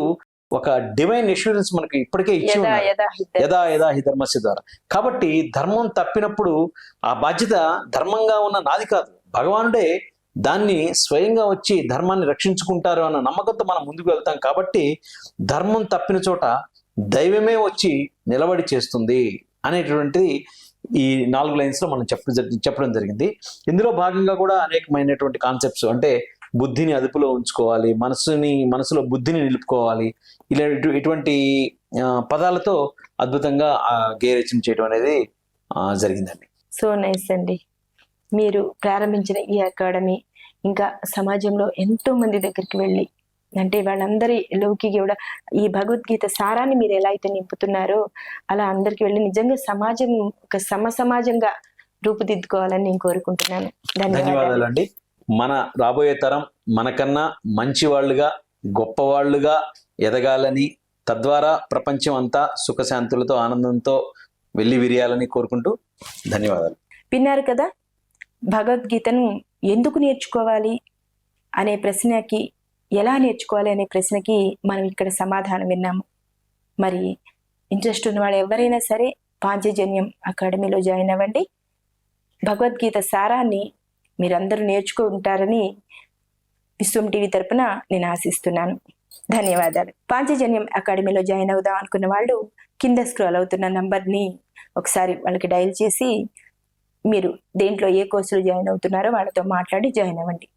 ఒక డివైన్ ఎష్యూరెన్స్ మనకి ఇప్పటికే ఇచ్చి ఉన్నారు, యదా యదా హి ధర్మస్య ద్వారా. కాబట్టి ధర్మం తప్పినప్పుడు ఆ బాధ్యత ధర్మంగా ఉన్న నాది కాదు, భగవానుడే దాన్ని స్వయంగా వచ్చి ధర్మాన్ని రక్షించుకుంటారు అన్న నమ్మకంతో మనం ముందుకు వెళ్తాం. కాబట్టి ధర్మం తప్పిన చోట దైవమే వచ్చి నిలబడి చేస్తుంది అనేటువంటిది ఈ 4 లైన్స్ లో మనం చెప్పడం జరిగింది. ఇందులో భాగంగా కూడా అనేకమైనటువంటి కాన్సెప్ట్స్, అంటే బుద్ధిని అదుపులో ఉంచుకోవాలి, మనసులో బుద్ధిని నిలుపుకోవాలి, ఇలా ఇటువంటి పదాలతో అద్భుతంగా గేయ రచన చేయడం అనేది జరిగిందండి. సో నైస్ అండి. మీరు ప్రారంభించిన ఈ అకాడమీ ఇంకా సమాజంలో ఎంతో మంది దగ్గరికి వెళ్ళి, అంటే వాళ్ళందరిలోకి కూడా ఈ భగవద్గీత సారాన్ని మీరు ఎలా అయితే నింపుతున్నారో అలా అందరికి వెళ్ళి నిజంగా సమాజం ఒక సమాజంగా రూపుదిద్దుకోవాలని నేను కోరుకుంటున్నాను. ధన్యవాదాలు అండి. మన రాబోయే తరం మనకన్నా మంచి వాళ్ళుగా, గొప్ప వాళ్ళుగా ఎదగాలని, తద్వారా ప్రపంచం అంతా సుఖశాంతులతో, ఆనందంతో వెళ్ళి విరియాలని కోరుకుంటూ ధన్యవాదాలు. విన్నారు కదా, భగవద్గీతను ఎందుకు నేర్చుకోవాలి అనే ప్రశ్నకి, ఎలా నేర్చుకోవాలి అనే ప్రశ్నకి మనం ఇక్కడ సమాధానం విన్నాము. మరి ఇంట్రెస్ట్ ఉన్న వాళ్ళు ఎవరైనా సరే పాంచజన్యం అకాడమీలో జాయిన్ అవ్వండి. భగవద్గీత సారాన్ని మీరందరూ నేర్చుకుంటారని విశ్వం టీవీ తరపున నేను ఆశిస్తున్నాను. ధన్యవాదాలు. పాంచజన్యం అకాడమీలో జాయిన్ అవుదాం అనుకున్న వాళ్ళు కింద స్క్రోల్ అవుతున్న నంబర్ని ఒకసారి వాళ్ళకి డయల్ చేసి మీరు దేంట్లో ఏ కోర్సులో జాయిన్ అవుతున్నారో వాళ్ళతో మాట్లాడి జాయిన్ అవ్వండి.